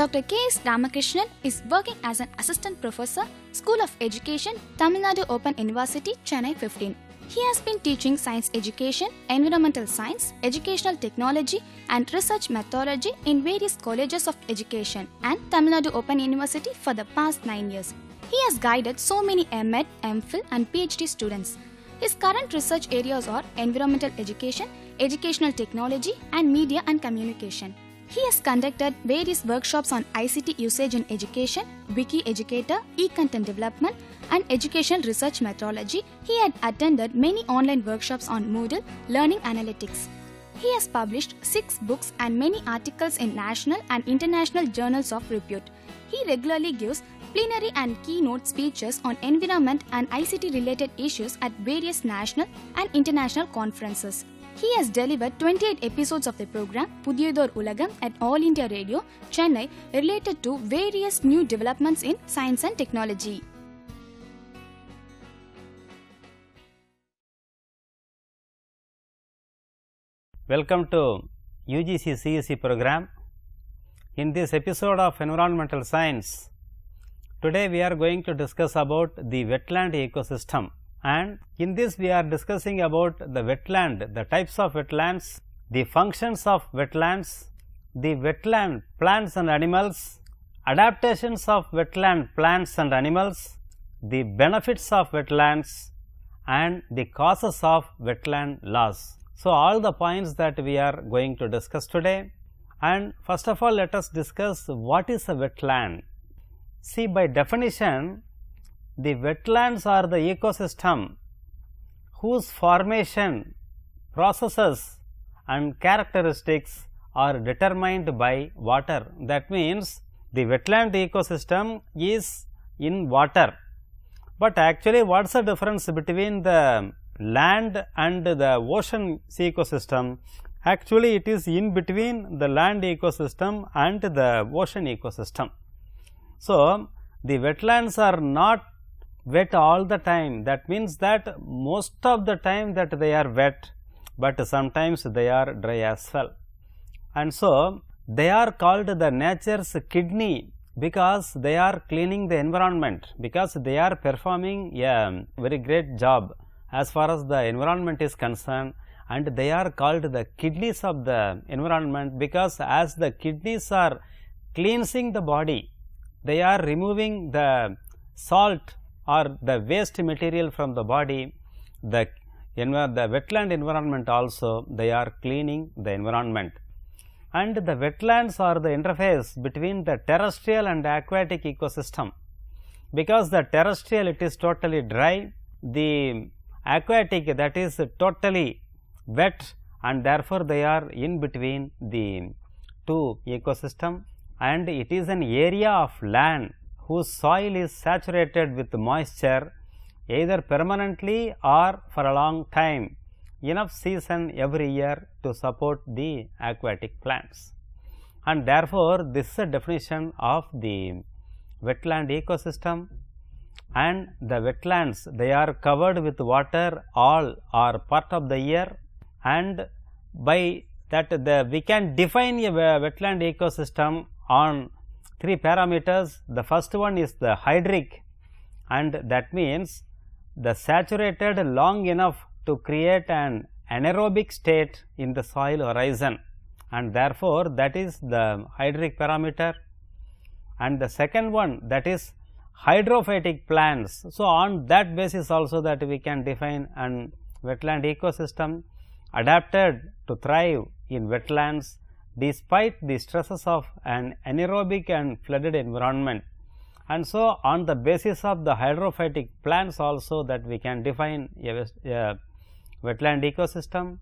Dr. K.S. Ramakrishnan is working as an assistant professor, School of Education, Tamil Nadu Open University, Chennai 15. He has been teaching science education, environmental science, educational technology and research methodology in various colleges of education and Tamil Nadu Open University for the past 9 years. He has guided so many M.Ed, M.Phil and PhD students. His current research areas are environmental education, educational technology and media and communication. He has conducted various workshops on ICT usage in education, Wiki Educator, e-content development and educational research methodology. He had attended many online workshops on Moodle, learning analytics. He has published 6 books and many articles in national and international journals of repute. He regularly gives plenary and keynote speeches on environment and ICT related issues at various national and international conferences. He has delivered 28 episodes of the program Pudiyador Ulagam at All India Radio, Chennai, related to various new developments in science and technology. Welcome to UGC CEC program. In this episode of Environmental Science, today we are going to discuss about the wetland ecosystem. And in this we are discussing about the wetland, the types of wetlands, the functions of wetlands, the wetland plants and animals, adaptations of wetland plants and animals, the benefits of wetlands and the causes of wetland loss. So, all the points that we are going to discuss today. And first of all, let us discuss what is a wetland. See, by definition, the wetlands are the ecosystem whose formation, processes and characteristics are determined by water. That means, the wetland ecosystem is in water. But actually, what is the difference between the land and the ocean ecosystem? Actually, it is in between the land ecosystem and the ocean ecosystem. So, the wetlands are not wet all the time. That means that most of the time that they are wet, but sometimes they are dry as well. And so, they are called the nature's kidney because they are cleaning the environment, because they are performing a very great job as far as the environment is concerned, and they are called the kidneys of the environment because as the kidneys are cleansing the body, they are removing the salt or the waste material from the body. The wetland environment also, they are cleaning the environment. And the wetlands are the interface between the terrestrial and aquatic ecosystem. Because the terrestrial, it is totally dry, the aquatic, that is totally wet, and therefore, they are in between the two ecosystem, and it is an area of land whose soil is saturated with moisture either permanently or for a long time, enough season every year to support the aquatic plants. And therefore, this is a definition of the wetland ecosystem. And the wetlands, they are covered with water all or part of the year, and by that we can define a wetland ecosystem on 3 parameters. The first one is the hydric, and that means the saturated long enough to create an anaerobic state in the soil horizon, and therefore, that is the hydric parameter. And the second one, that is hydrophytic plants. So, on that basis also that we can define an wetland ecosystem adapted to thrive in wetlands despite the stresses of an anaerobic and flooded environment. And so, on the basis of the hydrophytic plants also that we can define a wetland ecosystem.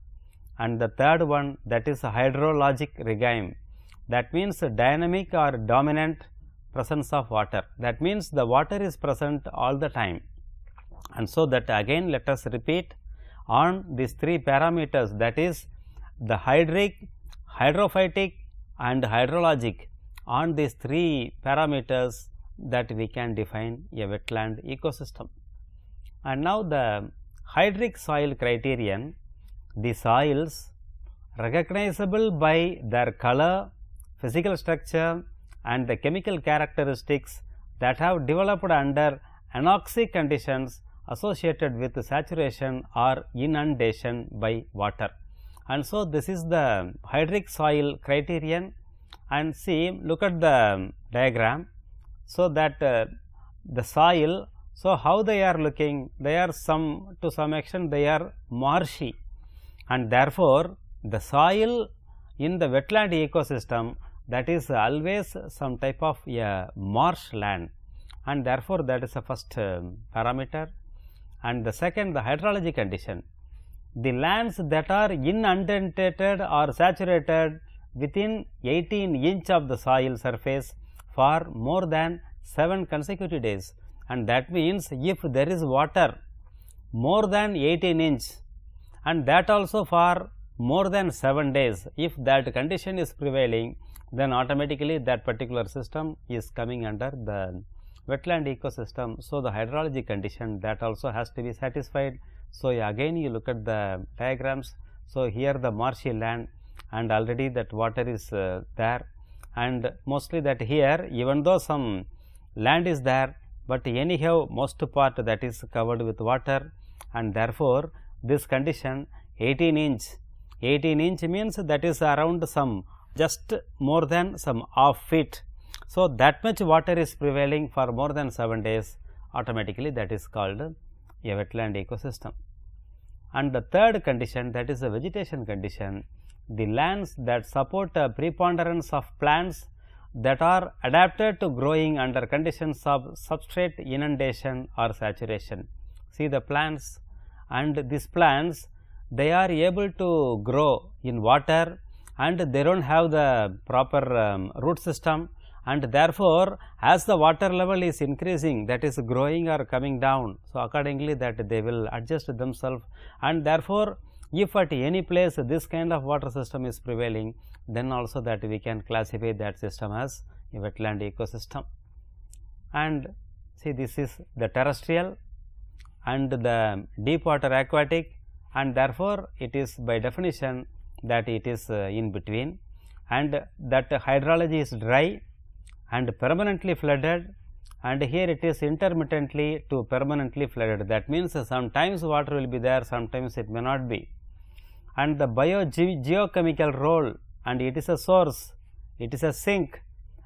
And the third one, that is a hydrologic regime, that means dynamic or dominant presence of water. That means the water is present all the time. And so, that again let us repeat on these 3 parameters, that is the hydric, hydrophytic and hydrologic. On these 3 parameters that we can define a wetland ecosystem. And now, the Hydric Soil Criterion, the soils recognizable by their color, physical structure and the chemical characteristics that have developed under anoxic conditions associated with saturation or inundation by water. And so, this is the hydric soil criterion, and see, look at the diagram. So, that the soil, so how they are looking, they are to some extent they are marshy, and therefore, the soil in the wetland ecosystem, that is always some type of marsh land, and therefore, that is the first parameter. And the second, the hydrology condition. The lands that are inundated or saturated within 18 inch of the soil surface for more than 7 consecutive days, and that means if there is water more than 18 inch and that also for more than 7 days, if that condition is prevailing, then automatically that particular system is coming under the wetland ecosystem. So, the hydrology condition, that also has to be satisfied. So, again you look at the diagrams. So, here the marshy land, and already that water is there, and mostly that here, even though some land is there, but anyhow most part that is covered with water, and therefore, this condition 18 inch means that is around some just more than some half feet. So, that much water is prevailing for more than 7 days, automatically that is called a wetland ecosystem. And the third condition, that is a vegetation condition, the lands that support a preponderance of plants that are adapted to growing under conditions of substrate inundation or saturation. See the plants, and these plants, they are able to grow in water, and they do not have the proper root system, and therefore, as the water level is increasing, that is growing or coming down. So, accordingly that they will adjust themselves, and therefore, if at any place this kind of water system is prevailing, then also that we can classify that system as a wetland ecosystem. And see, this is the terrestrial and the deep water aquatic, and therefore, it is by definition that it is in between, and that hydrology is dry and permanently flooded, and here it is intermittently to permanently flooded. That means, sometimes water will be there, sometimes it may not be. And the geochemical role, and it is a source, it is a sink,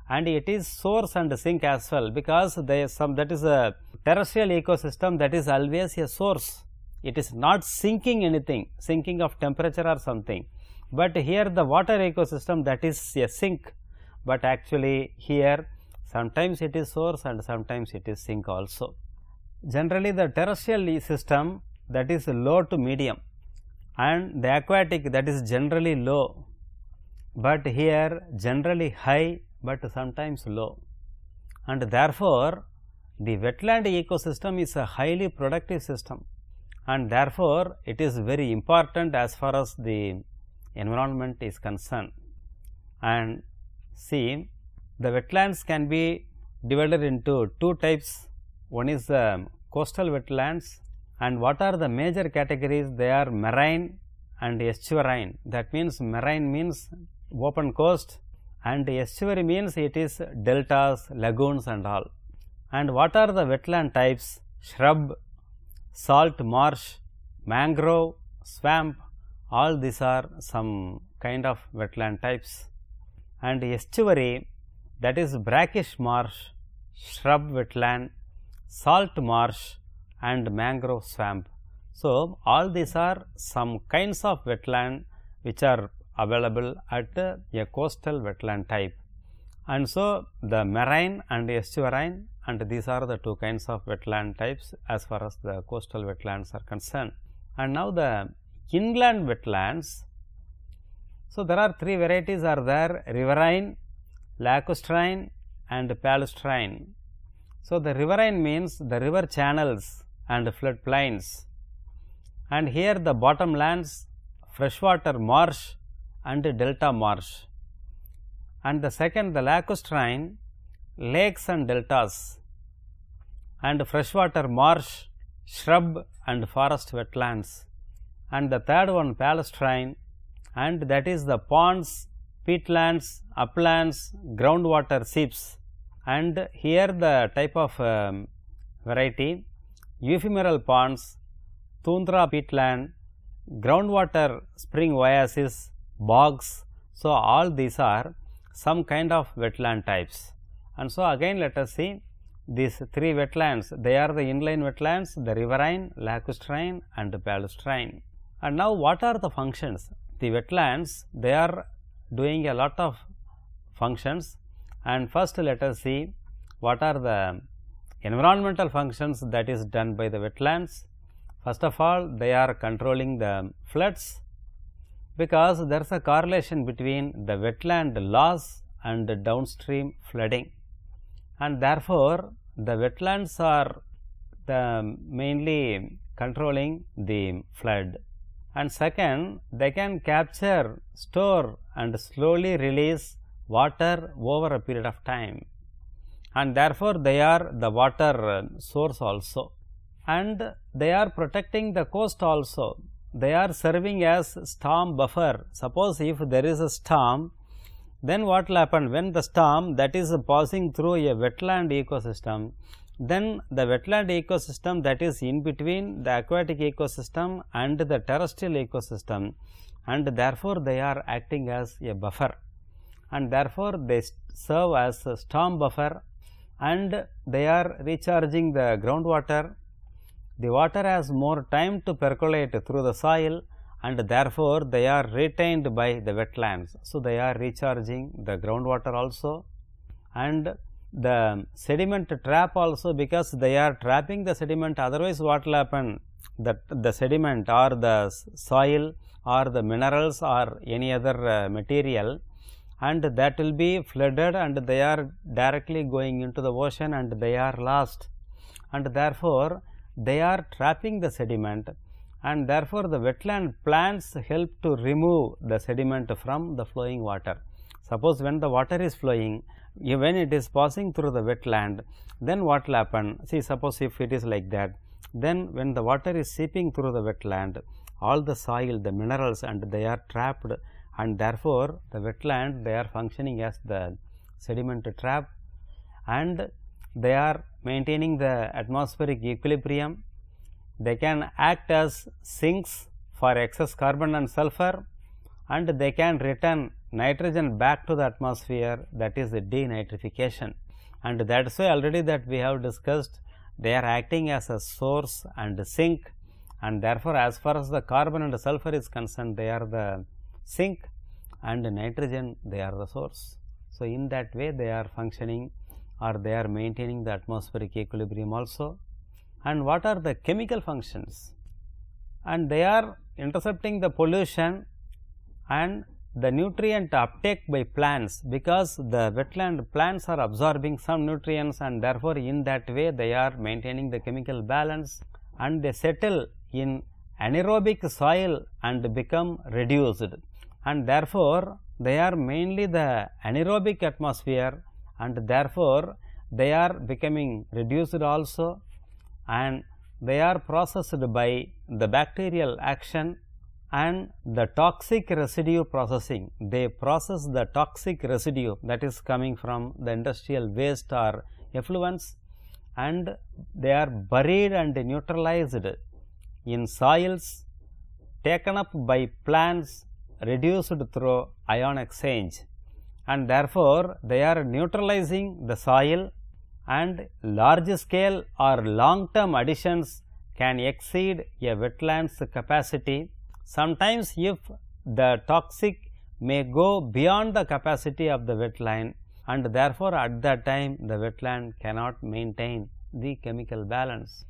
and it is source and sink as well, because there is that is a terrestrial ecosystem, that is always a source. It is not sinking anything, sinking of temperature or something, but here the water ecosystem, that is a sink, but actually here sometimes it is source and sometimes it is sink also. Generally, the terrestrial system, that is low to medium, and the aquatic, that is generally low, but here generally high, but sometimes low, and therefore, the wetland ecosystem is a highly productive system, and therefore, it is very important as far as the environment is concerned. And see, the wetlands can be divided into two types. One is coastal wetlands, and what are the major categories? They are marine and estuarine. That means, marine means open coast, and estuary means it is deltas, lagoons and all. And what are the wetland types? Shrub, salt marsh, mangrove, swamp, all these are some kind of wetland types. And estuary, that is brackish marsh, shrub wetland, salt marsh and mangrove swamp. So, all these are some kinds of wetland which are available at a coastal wetland type. And so, the marine and estuarine, and these are the two kinds of wetland types as far as the coastal wetlands are concerned. And now, the inland wetlands. So, there are three varieties are there: riverine, lacustrine and palustrine. So, the riverine means the river channels and flood plains, and here the bottomlands, freshwater marsh and delta marsh. And the second, the lacustrine, lakes and deltas, and freshwater marsh, shrub and forest wetlands. And the third one, palustrine, and that is the ponds, peatlands, uplands, groundwater seeps, and here the type of variety ephemeral ponds, tundra peatland, groundwater spring oasis, bogs. So, all these are some kind of wetland types. And so, again let us see these three wetlands, they are the inline wetlands, the riverine, lacustrine and palustrine. And now, what are the functions? The wetlands, they are doing a lot of functions, and first let us see what are the environmental functions that is done by the wetlands. First of all, they are controlling the floods, because there is a correlation between the wetland loss and downstream flooding, and therefore, the wetlands are the mainly controlling the flood. And second, they can capture, store and slowly release water over a period of time, and therefore, they are the water source also, and they are protecting the coast also. They are serving as storm buffer. Suppose if there is a storm, then what will happen? When the storm that is passing through a wetland ecosystem, then the wetland ecosystem that is in between the aquatic ecosystem and the terrestrial ecosystem, and therefore, they are acting as a buffer, and therefore, they serve as a storm buffer, and they are recharging the groundwater. The water has more time to percolate through the soil, and therefore, they are retained by the wetlands. So, they are recharging the groundwater also, and the sediment trap also, because they are trapping the sediment. Otherwise, what will happen? That the sediment or the soil or the minerals or any other material, and that will be flooded, and they are directly going into the ocean, and they are lost, and therefore, they are trapping the sediment, and therefore, the wetland plants help to remove the sediment from the flowing water. Suppose when the water is flowing, when it is passing through the wetland, then what will happen? See, suppose if it is like that, then when the water is seeping through the wetland, all the soil, the minerals, and they are trapped, and therefore, the wetland, they are functioning as the sediment trap, and they are maintaining the atmospheric equilibrium. They can act as sinks for excess carbon and sulfur, and they can return nitrogen back to the atmosphere, that is the denitrification. And that is why already that we have discussed, they are acting as a source and a sink, and therefore, as far as the carbon and sulfur is concerned, they are the sink, and nitrogen, they are the source. So, in that way they are functioning, or they are maintaining the atmospheric equilibrium also. And what are the chemical functions? And they are intercepting the pollution and the nutrient uptake by plants, because the wetland plants are absorbing some nutrients, and therefore, in that way they are maintaining the chemical balance, and they settle in anaerobic soil and become reduced, and therefore, they are mainly the anaerobic atmosphere, and therefore, they are becoming reduced also, and they are processed by the bacterial action and the toxic residue processing. They process the toxic residue that is coming from the industrial waste or effluents, and they are buried and neutralized in soils, taken up by plants, reduced through ion exchange, and therefore, they are neutralizing the soil, and large scale or long term additions can exceed a wetland's capacity. Sometimes, if the toxic may go beyond the capacity of the wetland, and therefore, at that time the wetland cannot maintain the chemical balance,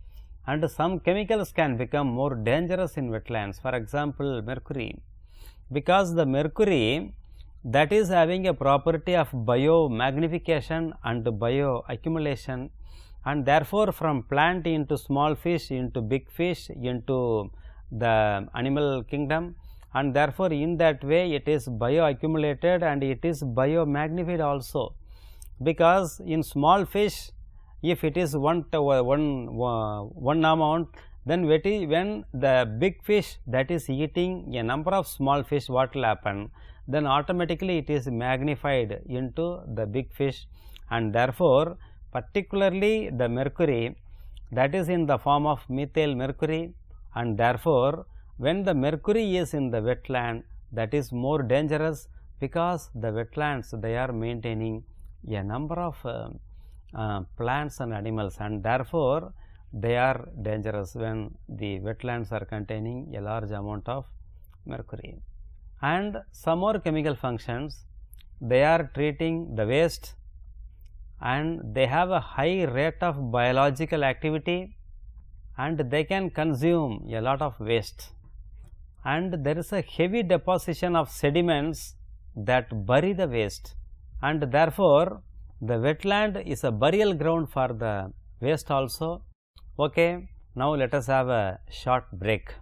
and some chemicals can become more dangerous in wetlands. For example, mercury, because the mercury that is having a property of biomagnification and bioaccumulation, and therefore, from plant into small fish, into big fish, into the animal kingdom, and therefore, in that way it is bioaccumulated and it is biomagnified also, because in small fish, if it is one amount, then when the big fish that is eating a number of small fish, what will happen? then automatically it is magnified into the big fish, and therefore, particularly the mercury that is in the form of methyl mercury, and therefore, when the mercury is in the wetland, that is more dangerous, because the wetlands they are maintaining a number of plants and animals, and therefore, they are dangerous when the wetlands are containing a large amount of mercury. And some more chemical functions, they are treating the waste, and they have a high rate of biological activity, and they can consume a lot of waste, and there is a heavy deposition of sediments that bury the waste, and therefore, the wetland is a burial ground for the waste also. Okay, now let us have a short break.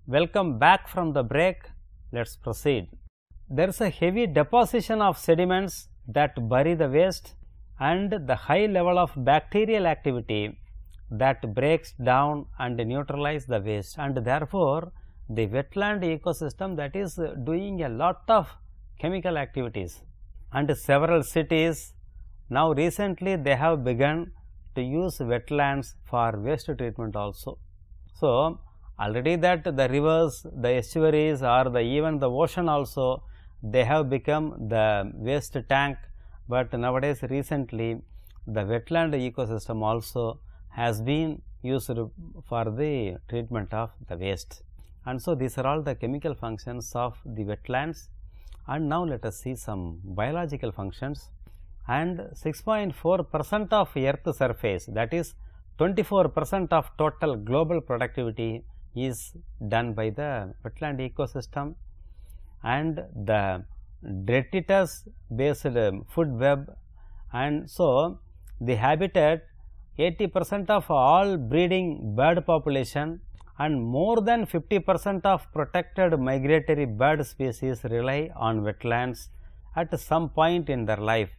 Welcome back from the break. Let us proceed. There is a heavy deposition of sediments that bury the waste, and the high level of bacterial activity that breaks down and neutralize the waste, and therefore, the wetland ecosystem that is doing a lot of chemical activities, and several cities now recently they have begun to use wetlands for waste treatment also. So, already that the rivers, the estuaries, or even the ocean also, they have become the waste tank, but nowadays recently the wetland ecosystem also has been used for the treatment of the waste. And so, these are all the chemical functions of the wetlands, and now let us see some biological functions. And 6.4% of earth surface, that is 24% of total global productivity is done by the wetland ecosystem, and the detritus based food web, and so the habitat 80% of all breeding bird population and more than 50% of protected migratory bird species rely on wetlands at some point in their life.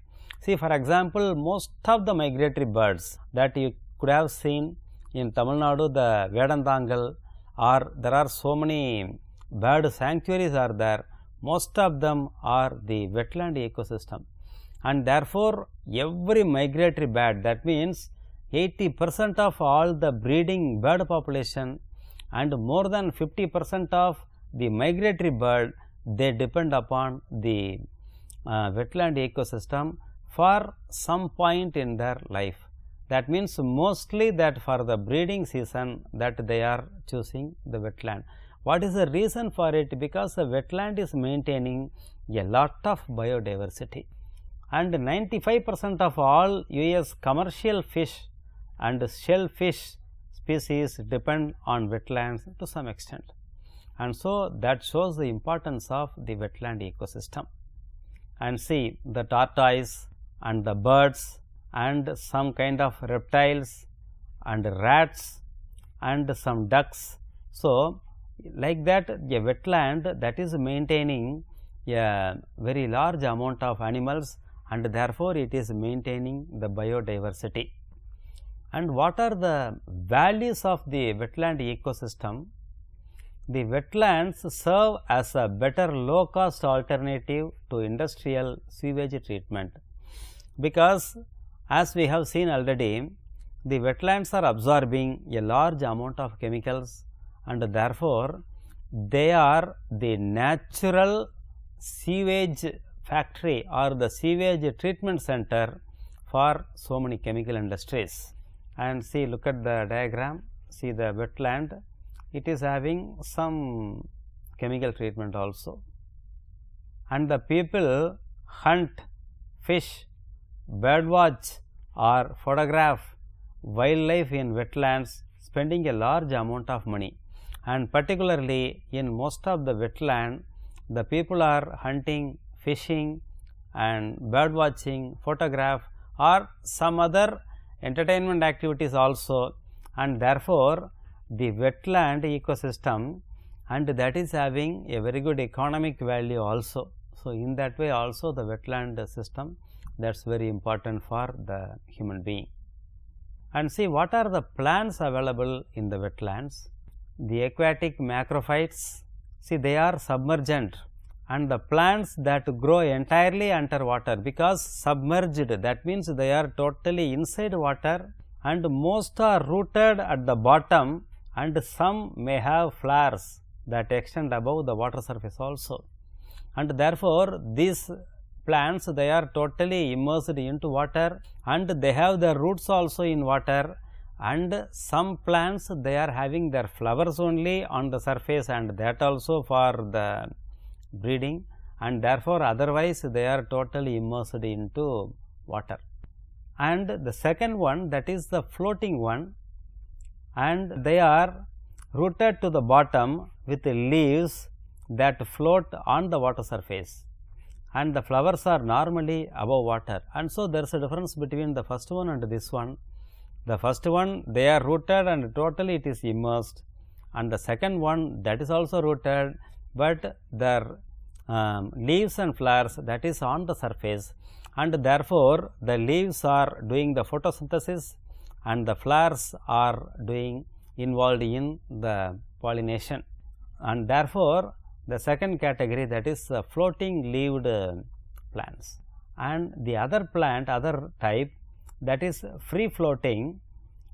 See, for example, most of the migratory birds that you could have seen in Tamil Nadu, the Vedantangal, or there are so many bird sanctuaries are there, most of them are the wetland ecosystem, and therefore, every migratory bird, that means 80% of all the breeding bird population and more than 50% of the migratory bird, they depend upon the wetland ecosystem for some point in their life. That means, mostly that for the breeding season that they are choosing the wetland. What is the reason for it? Because the wetland is maintaining a lot of biodiversity, and 95% of all US commercial fish and shellfish species depend on wetlands to some extent, and so that shows the importance of the wetland ecosystem. And see, the tortoise and the birds and some kind of reptiles and rats and some ducks. So, like that, a wetland that is maintaining a very large amount of animals, and therefore, it is maintaining the biodiversity. And what are the values of the wetland ecosystem? The wetlands serve as a better low cost alternative to industrial sewage treatment, because as we have seen already, the wetlands are absorbing a large amount of chemicals, and therefore, they are the natural sewage factory or the sewage treatment center for so many chemical industries. And see, look at the diagram, see the wetland, it is having some chemical treatment also, and the people hunt, fish, birdwatch or photograph wildlife in wetlands, spending a large amount of money, and particularly in most of the wetland, the people are hunting, fishing and bird watching, photograph or some other entertainment activities also, and therefore, the wetland ecosystem, and that is having a very good economic value also. So, in that way also the wetland system, that is very important for the human being. And see what are the plants available in the wetlands. The aquatic macrophytes, see they are submergent, and the plants that grow entirely underwater, because submerged, that means they are totally inside water, and most are rooted at the bottom, and some may have flowers that extend above the water surface also. And therefore, these plants, they are totally immersed into water, and they have their roots also in water, and some plants, they are having their flowers only on the surface, and that also for the breeding, and therefore, otherwise they are totally immersed into water. And the second one, that is the floating one, and they are rooted to the bottom with leaves that float on the water surface, and the flowers are normally above water. And so, there is a difference between the first one and this one. The first one, they are rooted and totally it is immersed, and the second one, that is also rooted, but their leaves and flowers, that is on the surface, and therefore, the leaves are doing the photosynthesis and the flowers are involved in the pollination, and therefore, the second category, that is floating leaved plants. And the other type, that is free floating,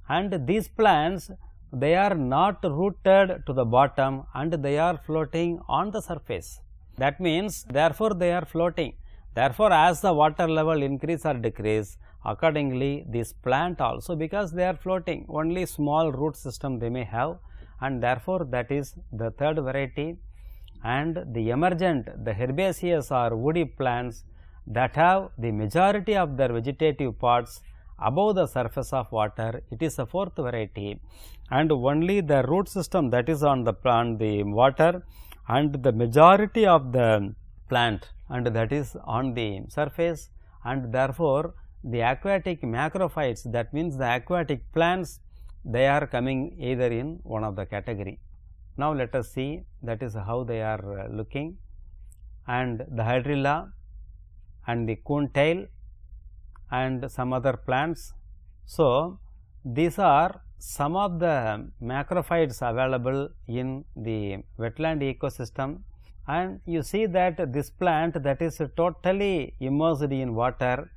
and these plants, they are not rooted to the bottom and they are floating on the surface. That means, therefore, they are floating. Therefore, as the water level increase or decrease, accordingly this plant also, because they are floating, only small root system they may have, and therefore, that is the third variety. And the emergent, the herbaceous or woody plants that have the majority of their vegetative parts above the surface of water, it is a fourth variety, and only the root system that is on the plant, the water, and the majority of the plant, and that is on the surface, and therefore, the aquatic macrophytes, that means the aquatic plants, they are coming either in one of the category. Now, let us see that is how they are looking, and the hydrilla and the coontail and some other plants. So, these are some of the macrophytes available in the wetland ecosystem, and you see that this plant, that is totally immersed in water,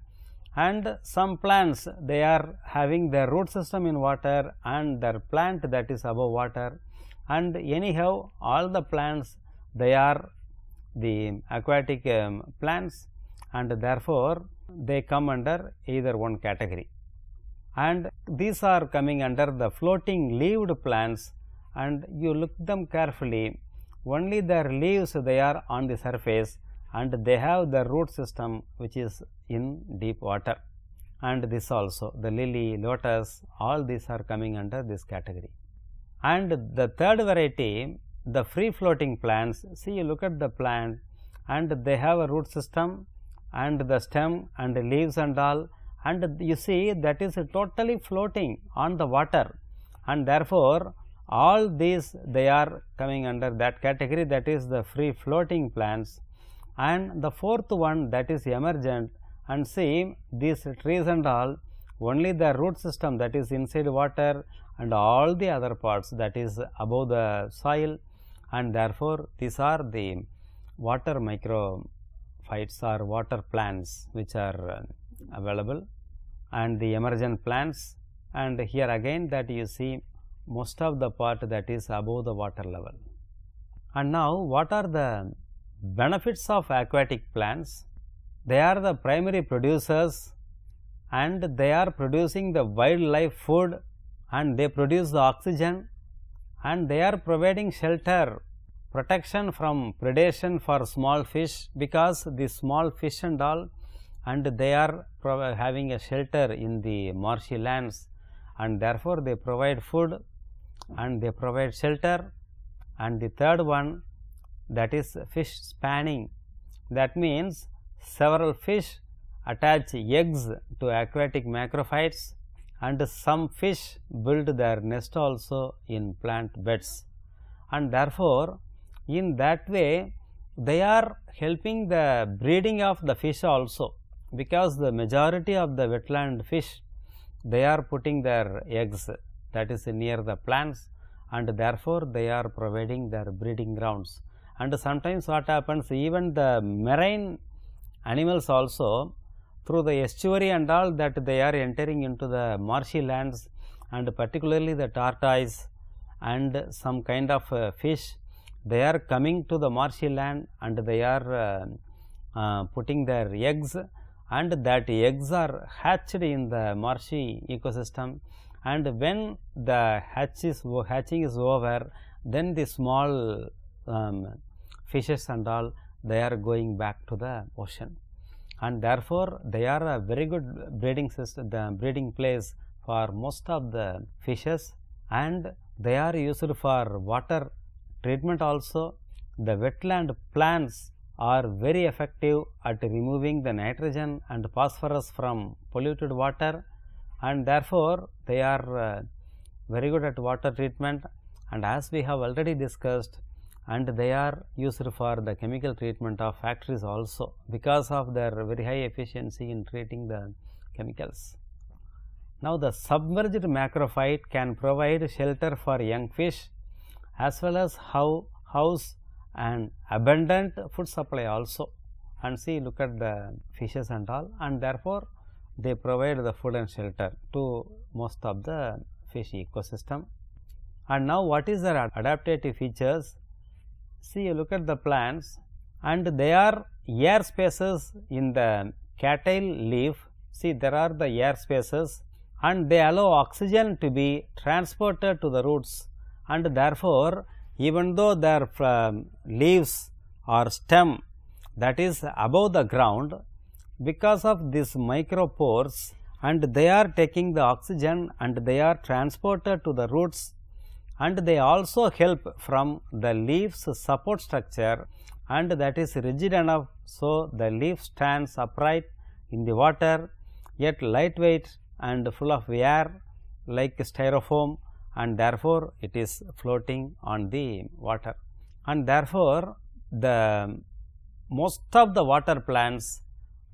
and some plants, they are having their root system in water and their plant that is above water, and anyhow all the plants, they are the aquatic plants, and therefore, they come under either one category. And these are coming under the floating leaved plants, and you look them carefully, only their leaves, they are on the surface, and they have the root system which is in deep water, and this also the lily, lotus, all these are coming under this category. And the third variety, the free floating plants, see, you look at the plant, and they have a root system and the stem and the leaves and all, and you see that is totally floating on the water, and therefore, all these, they are coming under that category, that is the free floating plants. And the fourth one, that is emergent, and see these trees and all, only the root system that is inside water, and all the other parts that is above the soil, and therefore, these are the water microphytes or water plants which are available, and the emergent plants, and here again that you see most of the part that is above the water level. And now, what are the benefits of aquatic plants? They are the primary producers, and they are producing the wildlife food, and they produce the oxygen, and they are providing shelter, protection from predation for small fish, because the small fish and all, and they are having a shelter in the marshy lands, and therefore, they provide food and they provide shelter. And the third one, that is fish spanning, that means several fish attach eggs to aquatic macrophytes, and some fish build their nest also in plant beds, and therefore, in that way they are helping the breeding of the fish also, because the majority of the wetland fish, they are putting their eggs, that is near the plants, and therefore, they are providing their breeding grounds. And sometimes what happens, even the marine animals also, through the estuary and all, that they are entering into the marshy lands, and particularly the tortoise and some kind of fish, they are coming to the marshy land and they are putting their eggs, and that eggs are hatched in the marshy ecosystem, and when the hatching is over, then the small fishes and all, they are going back to the ocean, and therefore, they are a very good breeding system, the breeding place for most of the fishes, and they are used for water treatment also. The wetland plants are very effective at removing the nitrogen and phosphorus from polluted water, and therefore, they are very good at water treatment, and as we have already discussed, and they are used for the chemical treatment of factories also, because of their very high efficiency in treating the chemicals. Now, the submerged macrophyte can provide shelter for young fish as well as house and abundant food supply also, and see, look at the fishes and all, and therefore, they provide the food and shelter to most of the fish ecosystem. And now, what is their adaptative features? See, look at the plants, and they are air spaces in the catale leaf. See, there are the air spaces, and they allow oxygen to be transported to the roots, and therefore, even though their leaves or stem that is above the ground, because of these micropores, and they are taking the oxygen and they are transported to the roots, and they also help from the leaves support structure, and that is rigid enough, so the leaf stands upright in the water, yet lightweight and full of air like styrofoam, and therefore, it is floating on the water. And therefore, the most of the water plants,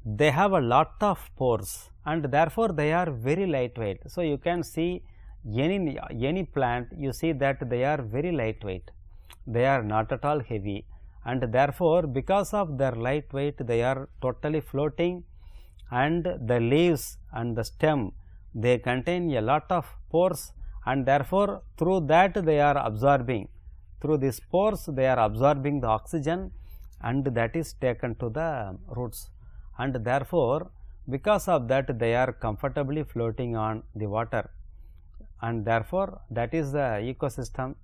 they have a lot of pores, and therefore, they are very lightweight. So, you can see any plant, you see that they are very lightweight, they are not at all heavy, and therefore, because of their lightweight, they are totally floating, and the leaves and the stem, they contain a lot of pores, and therefore, through that they are absorbing, through these pores they are absorbing the oxygen, and that is taken to the roots, and therefore, because of that they are comfortably floating on the water, and therefore, that is the ecosystem.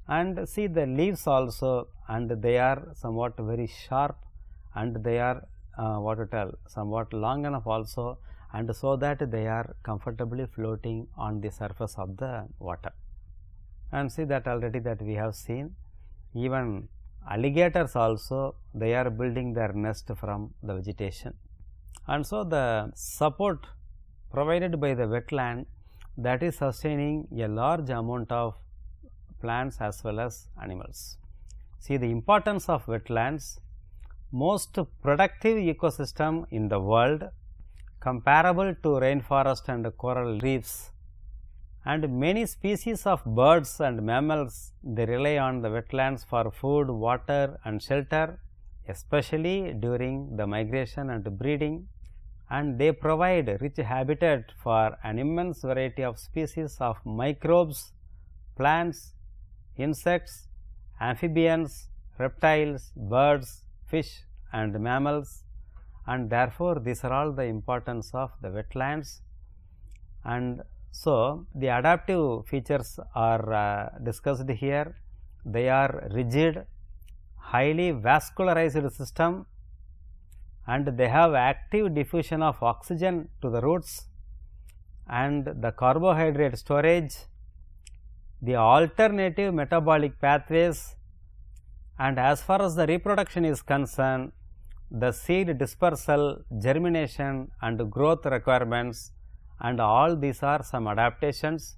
And see the leaves also, and they are somewhat very sharp, and they are somewhat long enough also, and so that they are comfortably floating on the surface of the water. And see that already that we have seen, even alligators also, they are building their nest from the vegetation. And so, the support provided by the wetland, that is sustaining a large amount of plants as well as animals. See the importance of wetlands, most productive ecosystem in the world, comparable to rainforest and coral reefs, and many species of birds and mammals, they rely on the wetlands for food, water and shelter, especially during the migration and breeding, and they provide rich habitat for an immense variety of species of microbes, plants, insects, amphibians, reptiles, birds, fish and mammals, and therefore, these are all the importance of the wetlands. And so, the adaptive features are discussed here. They are rigid, highly vascularized system, and they have active diffusion of oxygen to the roots, and the carbohydrate storage, the alternative metabolic pathways, and as far as the reproduction is concerned, the seed dispersal, germination and growth requirements, and all these are some adaptations,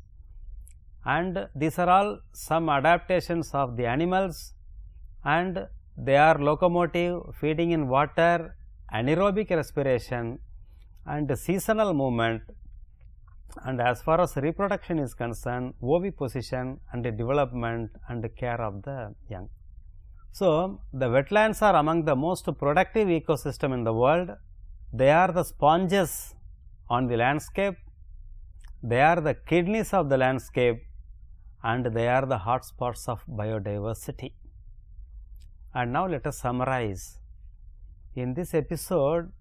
and these are all some adaptations of the animals, and they are locomotive, feeding in water, anaerobic respiration and seasonal movement, and as far as reproduction is concerned, oviposition and development and care of the young. So, the wetlands are among the most productive ecosystem in the world. They are the sponges on the landscape, they are the kidneys of the landscape, and they are the hotspots of biodiversity. And now let us summarize. In this episode,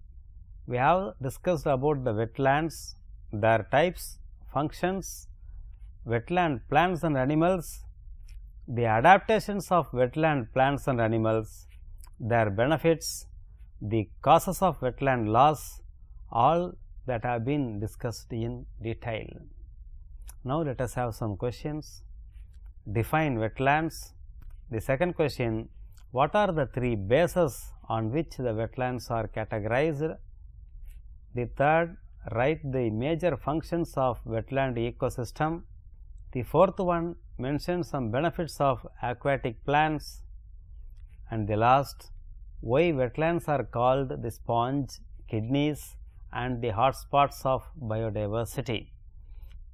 we have discussed about the wetlands, their types, functions, wetland plants and animals, the adaptations of wetland plants and animals, their benefits, the causes of wetland loss, all that have been discussed in detail. Now, let us have some questions. Define wetlands. The second question, what are the three bases on which the wetlands are categorized? The third, write the major functions of wetland ecosystem. The fourth one, mention some benefits of aquatic plants. And the last, why wetlands are called the sponge, kidneys and the hotspots of biodiversity.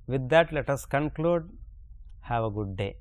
With that, let us conclude. Have a good day.